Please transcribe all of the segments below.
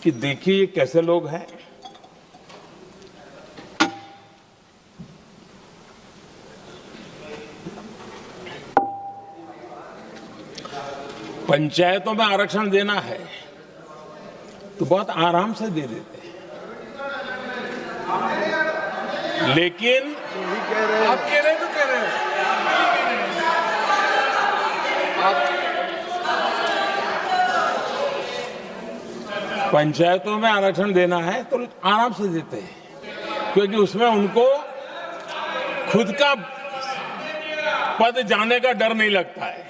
कि देखिए ये कैसे लोग हैं। पंचायतों में आरक्षण देना है तो बहुत आराम से दे देते हैं, लेकिन आप कह रहे हैं तो कह रहे हैं, पंचायतों में आरक्षण देना है तो आराम से देते हैं, क्योंकि उसमें उनको खुद का पद जाने का डर नहीं लगता है।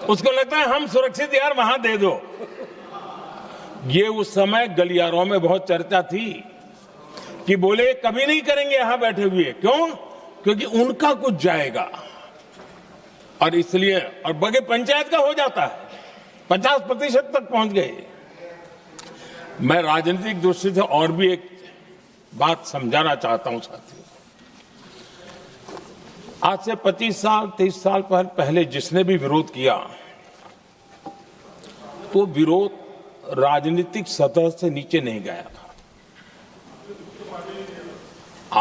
उसको लगता है हम सुरक्षित यार वहां दे दो। ये उस समय गलियारों में बहुत चर्चा थी कि बोले कभी नहीं करेंगे यहां बैठे हुए, क्यों? क्योंकि उनका कुछ जाएगा, और इसलिए और बगे पंचायत का हो जाता है, 50% तक पहुंच गए। मैं राजनीतिक दृष्टि से और भी एक बात समझाना चाहता हूं साथियों। आज से 25 साल 30 साल पहले जिसने भी विरोध किया तो विरोध राजनीतिक सतह से नीचे नहीं गया था।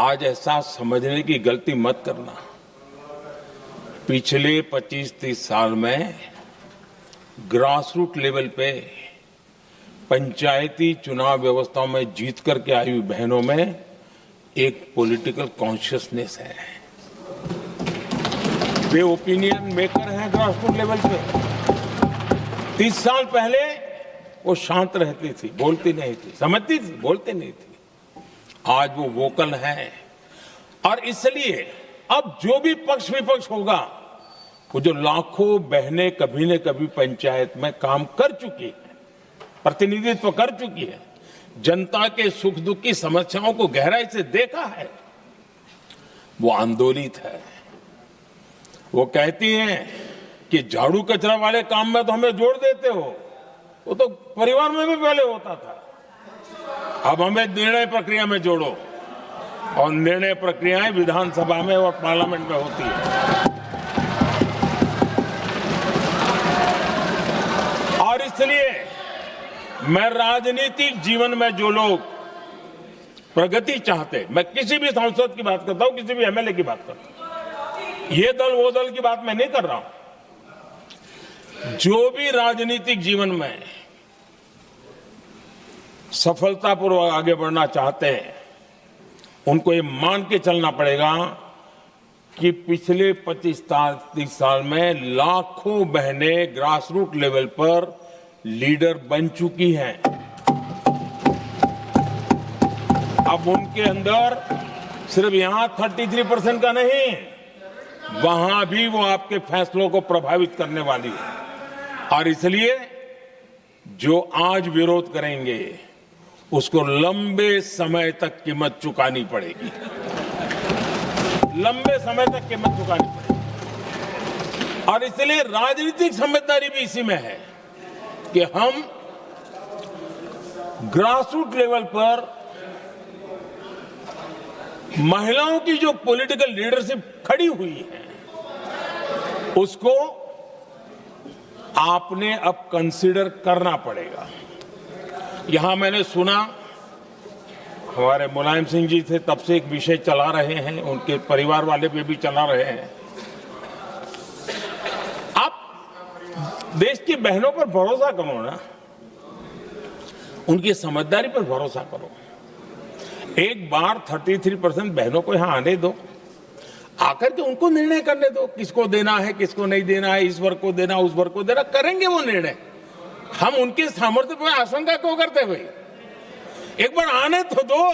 आज ऐसा समझने की गलती मत करना। पिछले 25-30 साल में ग्रास रूट लेवल पे पंचायती चुनाव व्यवस्थाओं में जीत करके आई हुई बहनों में एक पॉलिटिकल कॉन्शियसनेस है। वे ओपिनियन मेकर हैं ग्रास रूट लेवल पे। 30 साल पहले वो शांत रहती थी, बोलती नहीं थी, समझती थी, बोलती नहीं थी। आज वो वोकल है, और इसलिए अब जो भी पक्ष विपक्ष होगा, वो जो लाखों बहनें कभी न कभी पंचायत में काम कर चुकी है, प्रतिनिधित्व कर चुकी है, जनता के सुख दुख की समस्याओं को गहराई से देखा है, वो आंदोलित है। वो कहती हैं कि झाड़ू कचरा वाले काम में तो हमें जोड़ देते हो, वो तो परिवार में भी पहले होता था, अब हमें निर्णय प्रक्रिया में जोड़ो। और निर्णय प्रक्रियाएं विधानसभा में और पार्लियामेंट में होती है। और इसलिए मैं राजनीतिक जीवन में जो लोग प्रगति चाहते, मैं किसी भी सांसद की बात करता हूं, किसी भी एमएलए की बात करता हूं, ये दल वो दल की बात मैं नहीं कर रहा हूं। जो भी राजनीतिक जीवन में सफलतापूर्वक आगे बढ़ना चाहते हैं, उनको ये मान के चलना पड़ेगा कि पिछले 25-30 साल में लाखों बहनें ग्रास रूट लेवल पर लीडर बन चुकी हैं। अब उनके अंदर सिर्फ यहां 33% का नहीं, वहां भी वो आपके फैसलों को प्रभावित करने वाली है। और इसलिए जो आज विरोध करेंगे उसको लंबे समय तक कीमत चुकानी पड़ेगी, लंबे समय तक कीमत चुकानी पड़ेगी। और इसलिए राजनीतिक समझदारी भी इसी में है कि हम ग्रास रूट लेवल पर महिलाओं की जो पॉलिटिकल लीडरशिप खड़ी हुई है, उसको आपने अब कंसीडर करना पड़ेगा। यहां मैंने सुना हमारे मुलायम सिंह जी थे, तब से एक विषय चला रहे हैं, उनके परिवार वाले पे भी चला रहे हैं। आप देश की बहनों पर भरोसा करो ना, उनकी समझदारी पर भरोसा करो। एक बार 33% बहनों को यहां आने दो, आकर के उनको निर्णय करने दो, किसको देना है, किसको नहीं देना है, इस वर्ग को देना, उस वर्ग को देना, करेंगे वो निर्णय। हम उनके सामर्थ्य पर आशंका क्यों करते भाई? एक बार आने तो दो,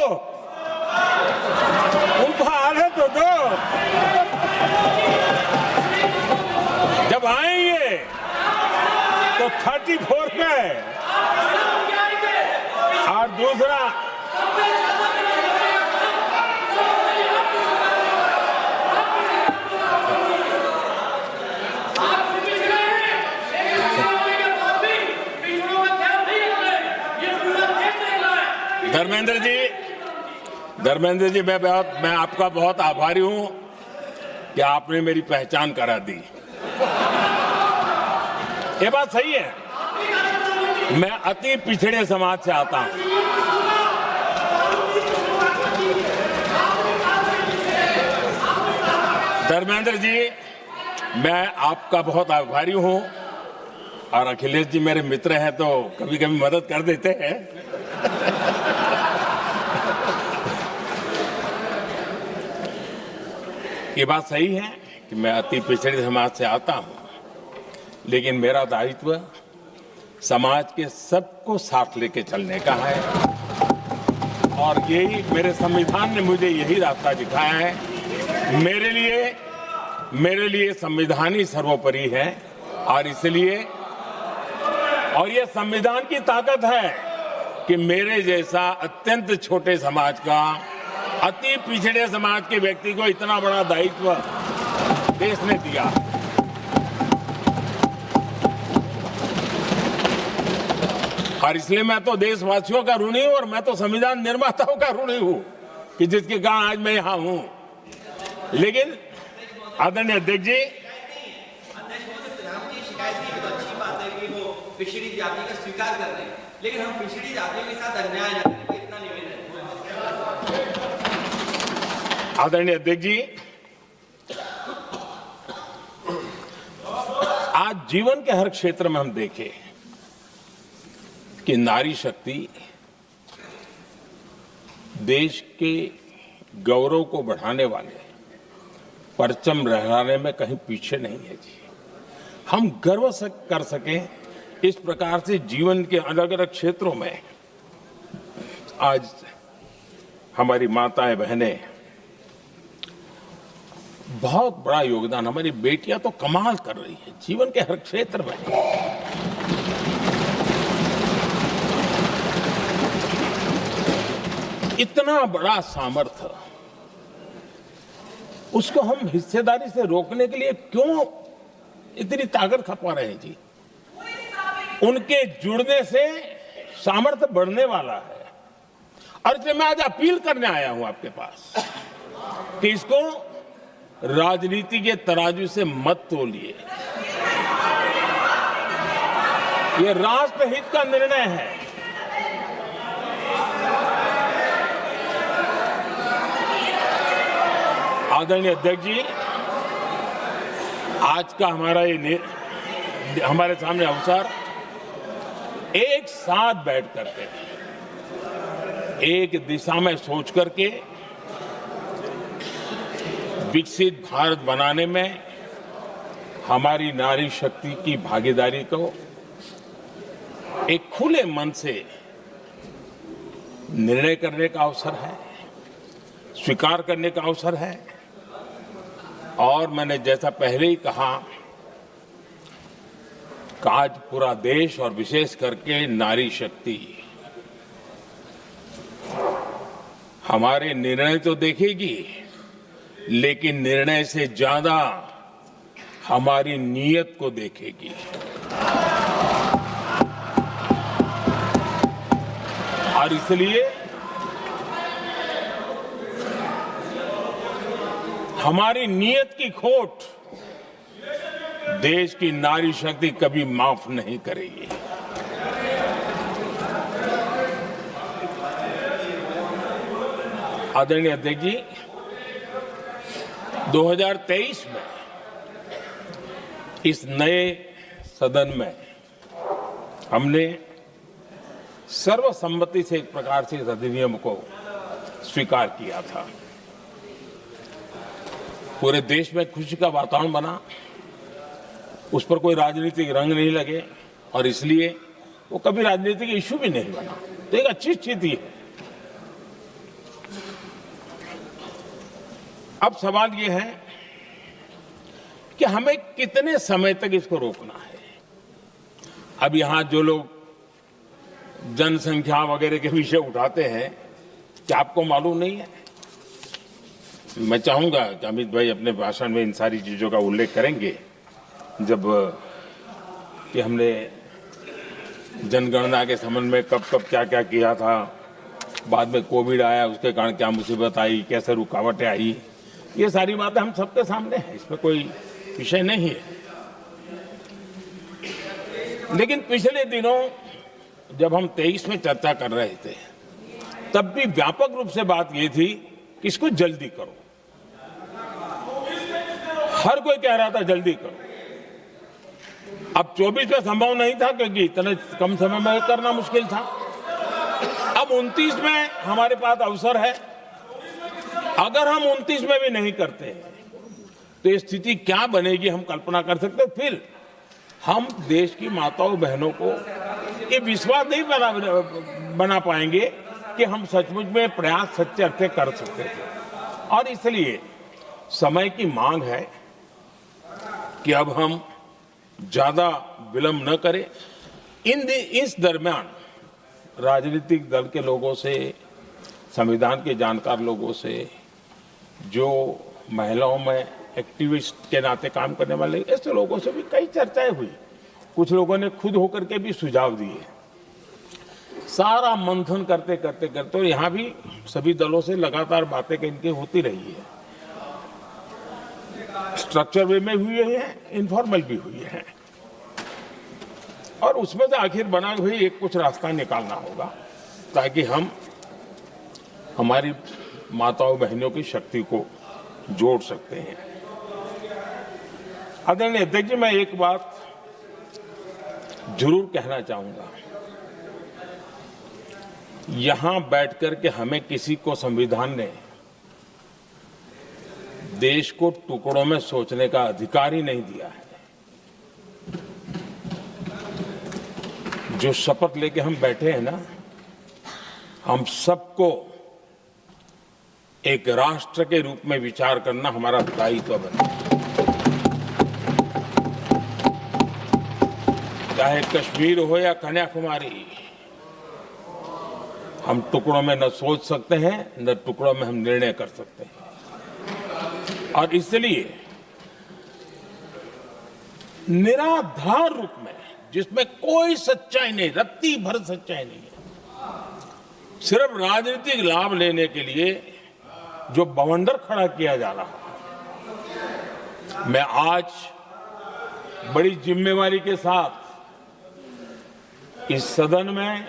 उनको आने तो दो। जब आएंगे तो 34 पे, और दूसरा धर्मेंद्र जी मैं आपका बहुत आभारी हूं कि आपने मेरी पहचान करा दी। ये बात सही है। मैं अति पिछड़े समाज से आता हूं। धर्मेंद्र जी, मैं आपका बहुत आभारी हूं और अखिलेश जी मेरे मित्र हैं तो कभी कभी मदद कर देते हैं। ये बात सही है कि मैं अति पिछड़े समाज से आता हूं, लेकिन मेरा दायित्व समाज के सबको साथ लेके चलने का है और यही मेरे संविधान ने मुझे यही रास्ता दिखाया है। मेरे लिए संविधान ही सर्वोपरि है और इसलिए ये संविधान की ताकत है कि मेरे जैसा अत्यंत छोटे समाज का, अति पिछड़े समाज के व्यक्ति को इतना बड़ा दायित्व देश ने दिया। और इसलिए मैं तो देशवासियों का ऋणी हूं और मैं तो संविधान निर्माताओं का ऋणी हूं कि जिसके कारण आज मैं यहां हूं। लेकिन आदरणीय अध्यक्ष जी, पिछड़ी जाति का स्वीकार कर रहे हैं, लेकिन हम पिछड़ी जातियों के साथ अन्याय न करें, इतना निवेदन है। आदरणीय अध्यक्ष जी, आज जीवन के हर क्षेत्र में हम देखें कि नारी शक्ति देश के गौरव को बढ़ाने वाले परचम लहराने में कहीं पीछे नहीं है जी। हम गर्व कर सकें इस प्रकार से जीवन के अलग अलग क्षेत्रों में आज हमारी माताएं बहनें बहुत बड़ा योगदान, हमारी बेटियां तो कमाल कर रही हैं जीवन के हर क्षेत्र में। इतना बड़ा सामर्थ्य, उसको हम हिस्सेदारी से रोकने के लिए क्यों इतनी ताकत खपा रहे हैं जी? उनके जुड़ने से सामर्थ्य बढ़ने वाला है और इसलिए मैं आज अपील करने आया हूं आपके पास कि इसको राजनीति के तराजू से मत तोलिए। ये राष्ट्रहित का निर्णय है। आदरणीय अध्यक्ष जी, आज का हमारे सामने अवसर एक साथ बैठ करके एक दिशा में सोच करके विकसित भारत बनाने में हमारी नारी शक्ति की भागीदारी को एक खुले मन से निर्णय करने का अवसर है, स्वीकार करने का अवसर है। और मैंने जैसा पहले ही कहा कि आज पूरा देश और विशेष करके नारी शक्ति हमारे निर्णय तो देखेगी, लेकिन निर्णय से ज्यादा हमारी नीयत को देखेगी। और इसलिए हमारी नीयत की खोट देश की नारी शक्ति कभी माफ नहीं करेगी। आदरणीय अध्यक्ष जी, 2023 में इस नए सदन में हमने सर्वसम्मति से एक प्रकार से इस अधिनियम को स्वीकार किया था। पूरे देश में खुशी का वातावरण बना, उस पर कोई राजनीतिक रंग नहीं लगे और इसलिए वो कभी राजनीतिक इश्यू भी नहीं बना। तो एक अच्छी स्थिति है। अब सवाल ये है कि हमें कितने समय तक इसको रोकना है। अब यहां जो लोग जनसंख्या वगैरह के विषय उठाते हैं, क्या आपको मालूम नहीं है? मैं चाहूंगा कि अमित भाई अपने भाषण में इन सारी चीजों का उल्लेख करेंगे, जब कि हमने जनगणना के संबंध में कब कब क्या क्या किया था, बाद में कोविड आया, उसके कारण क्या मुसीबत आई, कैसे रुकावटें आई, ये सारी बातें हम सबके सामने हैं, इसमें कोई विषय नहीं है। लेकिन पिछले दिनों जब हम 23 में चर्चा कर रहे थे तब भी व्यापक रूप से बात ये थी कि इसको जल्दी करो। हर कोई कह रहा था जल्दी करो। अब 24 में संभव नहीं था क्योंकि इतने कम समय में करना मुश्किल था। अब 29 में हमारे पास अवसर है। अगर हम 29 में भी नहीं करते तो ये स्थिति क्या बनेगी हम कल्पना कर सकते। फिर हम देश की माताओं बहनों को ये विश्वास नहीं बना पाएंगे कि हम सचमुच में प्रयास सच्चे अर्थ कर सकते थे। और इसलिए समय की मांग है कि अब हम ज्यादा विलंब न करें। इस दरमियान राजनीतिक दल के लोगों से, संविधान के जानकार लोगों से, जो महिलाओं में एक्टिविस्ट के नाते काम करने वाले ऐसे लोगों से भी कई चर्चाएं हुई। कुछ लोगों ने खुद होकर के भी सुझाव दिए। सारा मंथन करते करते करते और यहाँ भी सभी दलों से लगातार बातें इनकी होती रही है। स्ट्रक्चर वे में हुई है, इनफॉर्मल भी हुई है, और उसमें से आखिर बना हुई एक कुछ रास्ता निकालना होगा ताकि हम हमारी माताओं बहनों की शक्ति को जोड़ सकते हैं। आदरणीय अध्यक्ष जी, मैं एक बात जरूर कहना चाहूंगा। यहां बैठकर के हमें किसी को संविधान ने देश को टुकड़ों में सोचने का अधिकार ही नहीं दिया है। जो शपथ लेके हम बैठे हैं ना, हम सबको एक राष्ट्र के रूप में विचार करना हमारा दायित्व बना। चाहे कश्मीर हो या कन्याकुमारी, हम टुकड़ों में न सोच सकते हैं न टुकड़ों में हम निर्णय कर सकते हैं। और इसलिए निराधार रूप में, जिसमें कोई सच्चाई नहीं, रत्ती भर सच्चाई नहीं है, सिर्फ राजनीतिक लाभ लेने के लिए जो बवंडर खड़ा किया जा रहा है, मैं आज बड़ी जिम्मेवारी के साथ इस सदन में,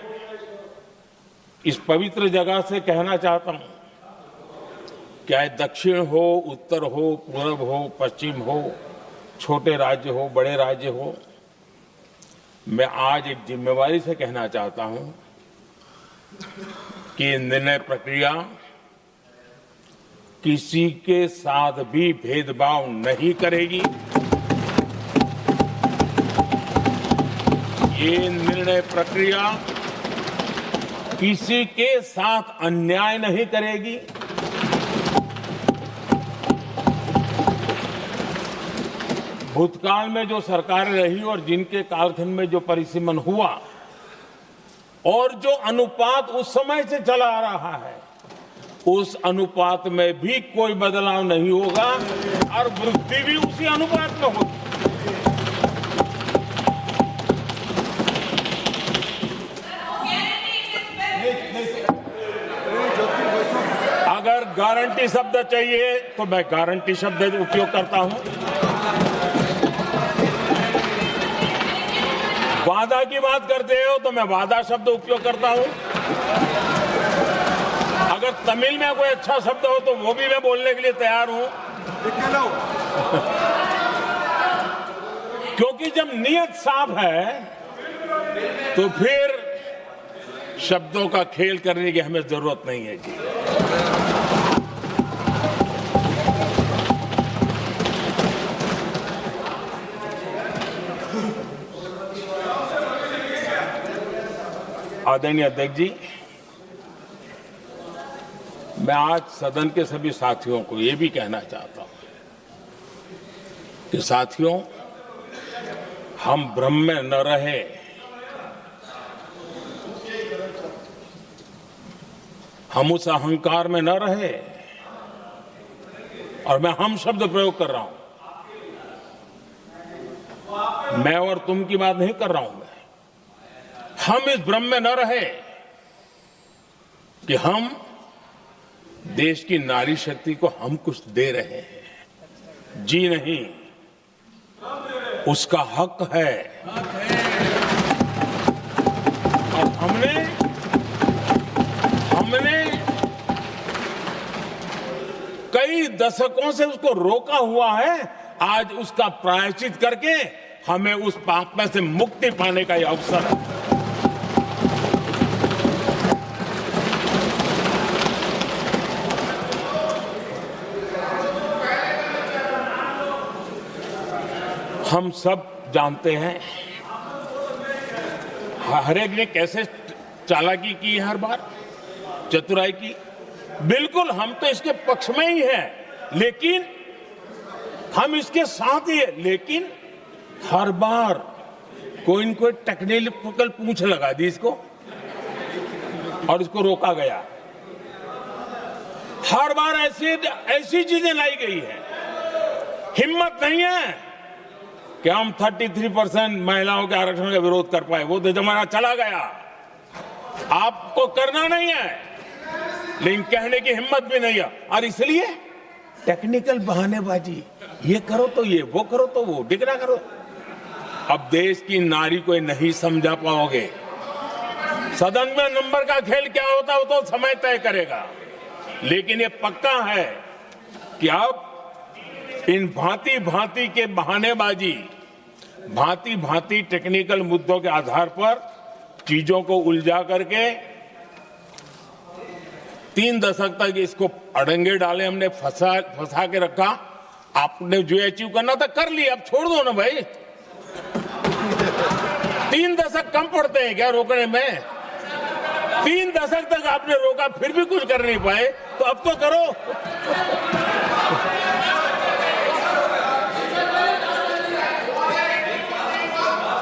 इस पवित्र जगह से कहना चाहता हूं, चाहे दक्षिण हो, उत्तर हो, पूर्व हो, पश्चिम हो, छोटे राज्य हो, बड़े राज्य हो, मैं आज एक जिम्मेवारी से कहना चाहता हूं कि निर्णय प्रक्रिया किसी के साथ भी भेदभाव नहीं करेगी। ये निर्णय प्रक्रिया किसी के साथ अन्याय नहीं करेगी। भूतकाल में जो सरकारें रही और जिनके कालखंड में जो परिसीमन हुआ और जो अनुपात उस समय से चला आ रहा है, उस अनुपात में भी कोई बदलाव नहीं होगा और वृद्धि भी उसी अनुपात में होगी। अगर गारंटी शब्द चाहिए तो मैं गारंटी शब्द उपयोग करता हूं। वादा की बात करते हो तो मैं वादा शब्द उपयोग करता हूं। अगर तमिल में कोई अच्छा शब्द हो तो वो भी मैं बोलने के लिए तैयार हूं। क्योंकि जब नियत साफ है तो फिर शब्दों का खेल करने की हमें जरूरत नहीं है जी। आदरणीय अध्यक्ष जी, मैं आज सदन के सभी साथियों को ये भी कहना चाहता हूं कि साथियों, हम भ्रम में न रहे। हम उस अहंकार में न रहे, और मैं हम शब्द प्रयोग कर रहा हूं। मैं और तुम की बात नहीं कर रहा हूं। हम इस भ्रम में न रहे कि हम देश की नारी शक्ति को हम कुछ दे रहे हैं। जी नहीं, उसका हक है। और हमने कई दशकों से उसको रोका हुआ है। आज उसका प्रायश्चित करके हमें उस पाप में से मुक्ति पाने का ये अवसर है। हम सब जानते हैं हर एक ने कैसे चालाकी की हर बार, चतुराई की। बिल्कुल हम तो इसके पक्ष में ही हैं, लेकिन हम इसके साथ ही हैं, लेकिन हर बार कोई न कोई टेक्निकल पूंछ लगा दी इसको और इसको रोका गया। हर बार ऐसी चीजें लाई गई है। हिम्मत नहीं है कि हम 33% महिलाओं के आरक्षण का विरोध कर पाए। वो तो जमाना चला गया, आपको करना नहीं है, लेकिन कहने की हिम्मत भी नहीं है। और इसलिए टेक्निकल बहानेबाजी, ये करो तो ये, वो करो तो वो, डिगरा करो। अब देश की नारी को नहीं समझा पाओगे। सदन में नंबर का खेल क्या होता है वो तो समय तय करेगा, लेकिन ये पक्का है कि अब इन भांति भांति के बहानेबाजी, भांति भांति टेक्निकल मुद्दों के आधार पर चीजों को उलझा करके 3 दशक तक इसको अड़ंगे डाले, हमने फंसा के रखा। आपने जो अचीव करना था कर लिया, अब छोड़ दो ना भाई। 3 दशक कम पड़ते हैं क्या रोकने में? 3 दशक तक आपने रोका, फिर भी कुछ कर नहीं पाए, तो अब तो करो।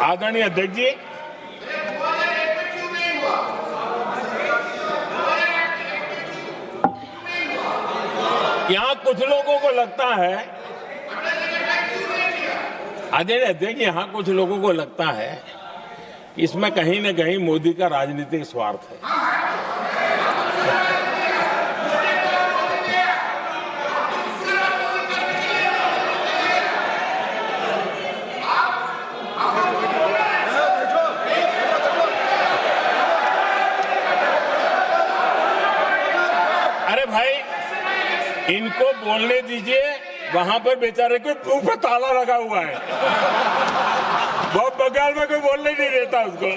आदरणीय अध्यक्ष जी, यहां कुछ लोगों को लगता है, आदरणीय अध्यक्ष, यहां कुछ लोगों को लगता है इसमें कहीं न कहीं मोदी का राजनीतिक स्वार्थ है। अरे भाई, इनको बोलने दीजिए, वहां पर बेचारे को मुंह पे ताला लगा हुआ है, बहुत बगल में कोई बोलने नहीं देता उसको।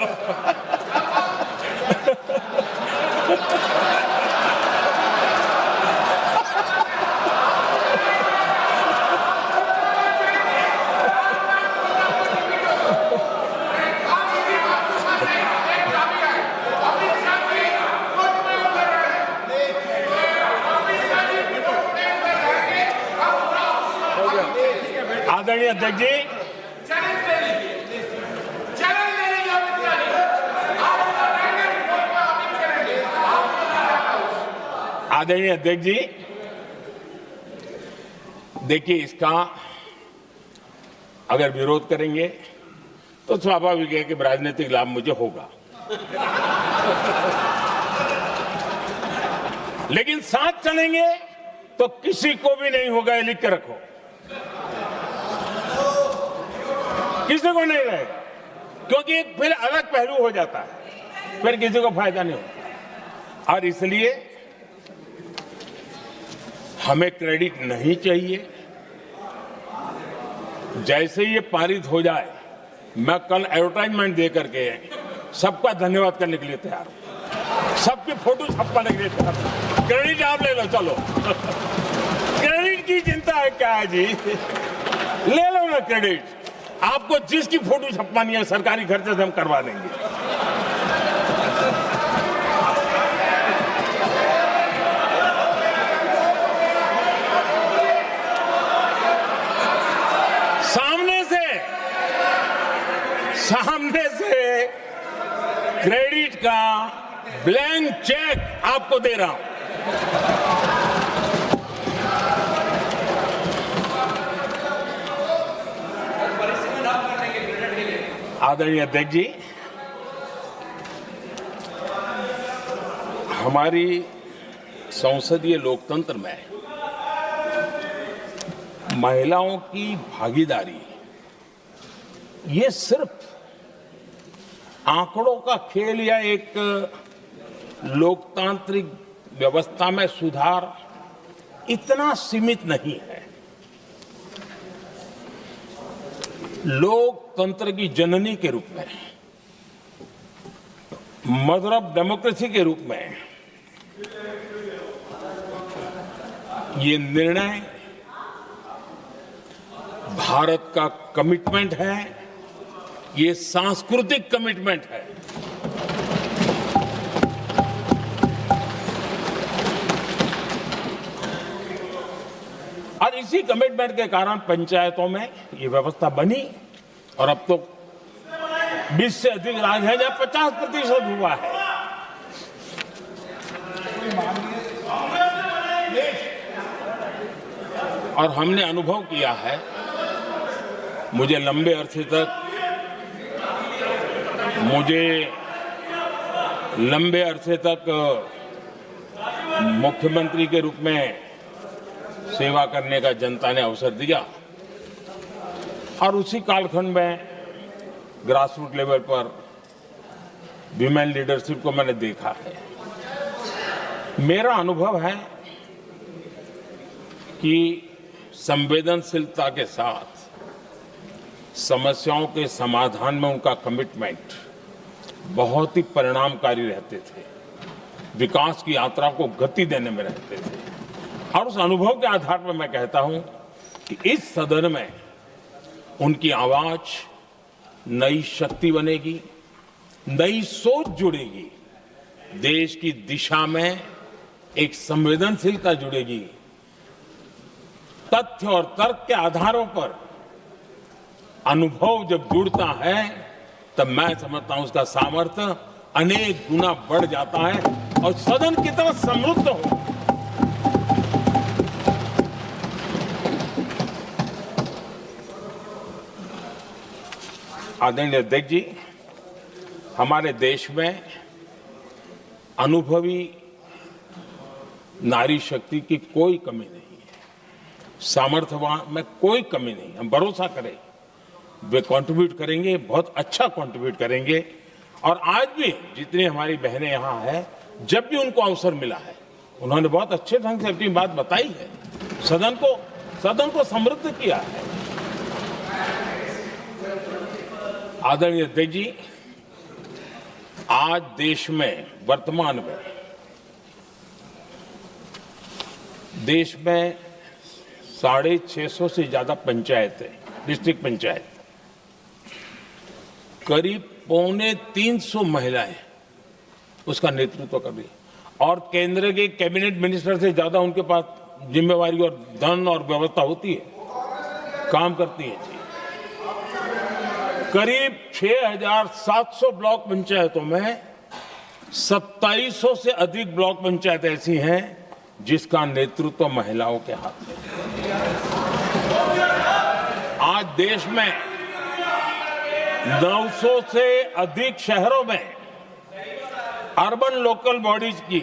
आदरणीय अध्यक्ष जी, आदरणीय अध्यक्ष जी, देखिए, इसका अगर विरोध करेंगे तो स्वाभाविक है कि राजनीतिक लाभ मुझे होगा, लेकिन साथ चलेंगे तो किसी को भी नहीं होगा, ये लिख के रखो। किसी को नहीं रहेगा, क्योंकि फिर अलग पहलू हो जाता है, फिर किसी को फायदा नहीं होता। और इसलिए हमें क्रेडिट नहीं चाहिए। जैसे ये पारित हो जाए, मैं कल एडवर्टाइजमेंट दे करके सबका धन्यवाद करने के लिए तैयार हूं, सबकी फोटो छपवाने के लिए तैयार हूं। क्रेडिट आप ले लो, चलो। क्रेडिट की चिंता है क्या है जी, ले लो ना क्रेडिट। आपको जिसकी फोटो छपवानी है सरकारी खर्चे से हम करवा देंगे। सामने से क्रेडिट का ब्लैंक चेक आपको दे रहा हूं। आदरणीय अध्यक्ष जी, हमारी संसदीय लोकतंत्र में महिलाओं की भागीदारी ये सिर्फ आंकड़ों का खेल या एक लोकतांत्रिक व्यवस्था में सुधार इतना सीमित नहीं है। लोकतंत्र की जननी के रूप में, मदर ऑफ डेमोक्रेसी के रूप में ये निर्णय भारत का कमिटमेंट है, ये सांस्कृतिक कमिटमेंट है। और इसी कमिटमेंट के कारण पंचायतों में ये व्यवस्था बनी और अब तो 20 से अधिक राज्य है जहां 50% हुआ है। और हमने अनुभव किया है, मुझे लंबे अरसे तक मुख्यमंत्री के रूप में सेवा करने का जनता ने अवसर दिया और उसी कालखंड में ग्रास रूट लेवल पर विमेन लीडरशिप को मैंने देखा है। मेरा अनुभव है कि संवेदनशीलता के साथ समस्याओं के समाधान में उनका कमिटमेंट बहुत ही परिणामकारी रहते थे, विकास की यात्रा को गति देने में रहते थे। और उस अनुभव के आधार पर मैं कहता हूं कि इस सदन में उनकी आवाज नई शक्ति बनेगी, नई सोच जुड़ेगी, देश की दिशा में एक संवेदनशीलता जुड़ेगी। तथ्य और तर्क के आधारों पर अनुभव जब जुड़ता है तब मैं समझता हूं उसका सामर्थ्य अनेक गुना बढ़ जाता है और सदन कितना समृद्ध हो। आदरणीय अध्यक्ष जी, हमारे देश में अनुभवी नारी शक्ति की कोई कमी नहीं है, सामर्थ्यवान में कोई कमी नहीं। हम भरोसा करें वे कंट्रीब्यूट करेंगे, बहुत अच्छा कंट्रीब्यूट करेंगे। और आज भी जितनी हमारी बहनें यहाँ हैं, जब भी उनको अवसर मिला है उन्होंने बहुत अच्छे ढंग से अपनी बात बताई है, सदन को समृद्ध किया है। आदरणीय अध्यक्ष जी, आज देश में वर्तमान में देश में 650 से ज्यादा पंचायतें, डिस्ट्रिक्ट पंचायत, करीब 250 महिलाएं उसका नेतृत्व कर रही और केंद्र के कैबिनेट मिनिस्टर से ज्यादा उनके पास जिम्मेवारी और धन और व्यवस्था होती है, काम करती है जी। करीब 6,700 ब्लॉक पंचायतों में 2700 से अधिक ब्लॉक पंचायत ऐसी हैं जिसका नेतृत्व महिलाओं के हाथ में है। आज देश में 900 से अधिक शहरों में अर्बन लोकल बॉडीज की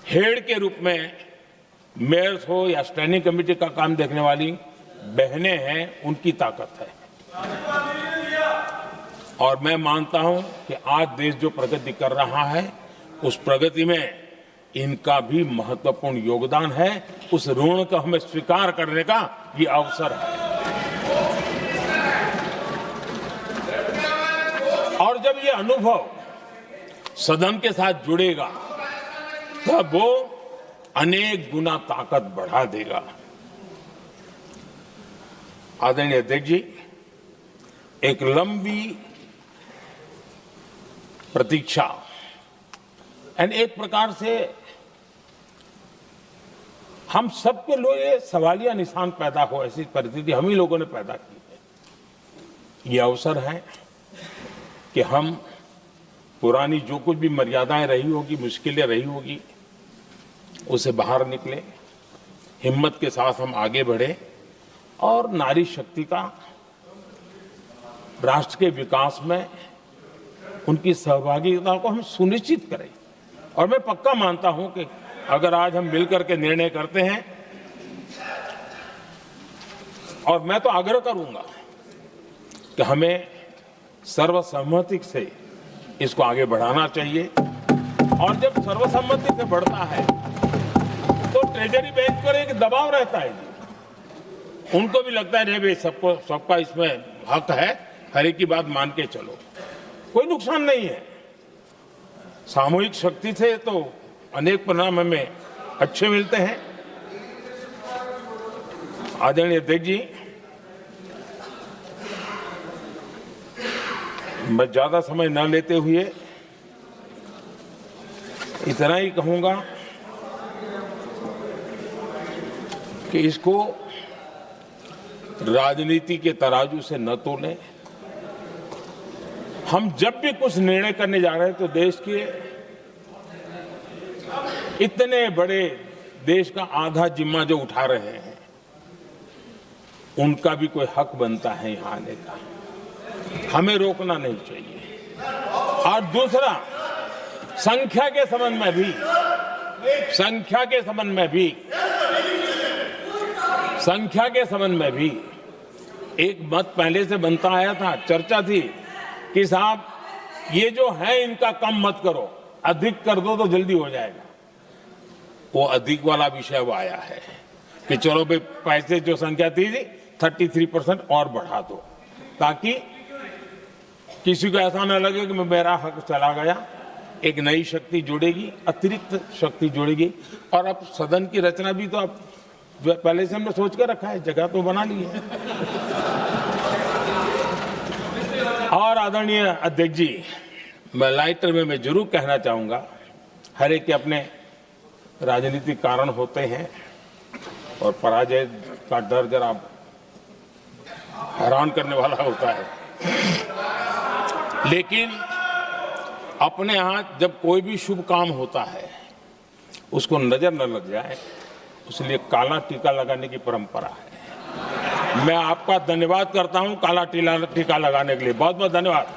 हेड के रूप में मेयर्स हो या स्टैंडिंग कमेटी का काम देखने वाली बहनें हैं, उनकी ताकत है। और मैं मानता हूं कि आज देश जो प्रगति कर रहा है उस प्रगति में इनका भी महत्वपूर्ण योगदान है। उस ऋण को हमें स्वीकार करने का ये अवसर है। और जब ये अनुभव सदन के साथ जुड़ेगा तब वो अनेक गुना ताकत बढ़ा देगा। आदरणीय अध्यक्ष जी, एक लंबी प्रतीक्षा एंड एक प्रकार से हम सबके लिए सवालिया निशान पैदा हो, ऐसी परिस्थिति हम ही लोगों ने पैदा की है। ये अवसर है कि हम पुरानी जो कुछ भी मर्यादाएं रही होगी, मुश्किलें रही होगी, उसे बाहर निकले, हिम्मत के साथ हम आगे बढ़े और नारी शक्ति का राष्ट्र के विकास में उनकी सहभागिता को हम सुनिश्चित करें। और मैं पक्का मानता हूं कि अगर आज हम मिलकर के निर्णय करते हैं, और मैं तो आग्रह करूंगा कि हमें सर्वसम्मति से इसको आगे बढ़ाना चाहिए। और जब सर्वसम्मति से बढ़ता है तो ट्रेजरी बेंच पर एक दबाव रहता है जी। उनको भी लगता है रे भाई सबका इसमें हक है, हर एक की बात मान के चलो, कोई नुकसान नहीं है। सामूहिक शक्ति से तो अनेक परिणाम हमें अच्छे मिलते हैं। आदरणीय अध्यक्ष जी, मैं ज्यादा समय न लेते हुए इतना ही कहूंगा कि इसको राजनीति के तराजू से न तोलें। हम जब भी कुछ निर्णय करने जा रहे हैं तो देश के इतने बड़े देश का आधा जिम्मा जो उठा रहे हैं उनका भी कोई हक बनता है यहां आने का, हमें रोकना नहीं चाहिए। और दूसरा, संख्या के संबंध में भी एक मत पहले से बनता आया था, चर्चा थी कि साहब ये जो है इनका कम मत करो, अधिक कर दो तो जल्दी हो जाएगा। वो अधिक वाला विषय वो आया है कि चलो भाई पैसे जो संख्या थी 33% और बढ़ा दो, ताकि किसी को ऐसा न लगे कि मेरा हक चला गया। एक नई शक्ति जुड़ेगी, अतिरिक्त शक्ति जुड़ेगी। और अब सदन की रचना भी तो अब पहले से हमने सोच कर रखा है, जगह तो बना ली है। और आदरणीय अध्यक्ष जी, मैं लाइटर में मैं जरूर कहना चाहूंगा, हर एक के अपने राजनीतिक कारण होते हैं और पराजय का डर जरा हैरान करने वाला होता है, लेकिन अपने यहाँ जब कोई भी शुभ काम होता है उसको नजर न लग जाए, इसलिए काला टीका लगाने की परंपरा है। मैं आपका धन्यवाद करता हूं काला टीका लगाने के लिए। बहुत बहुत धन्यवाद।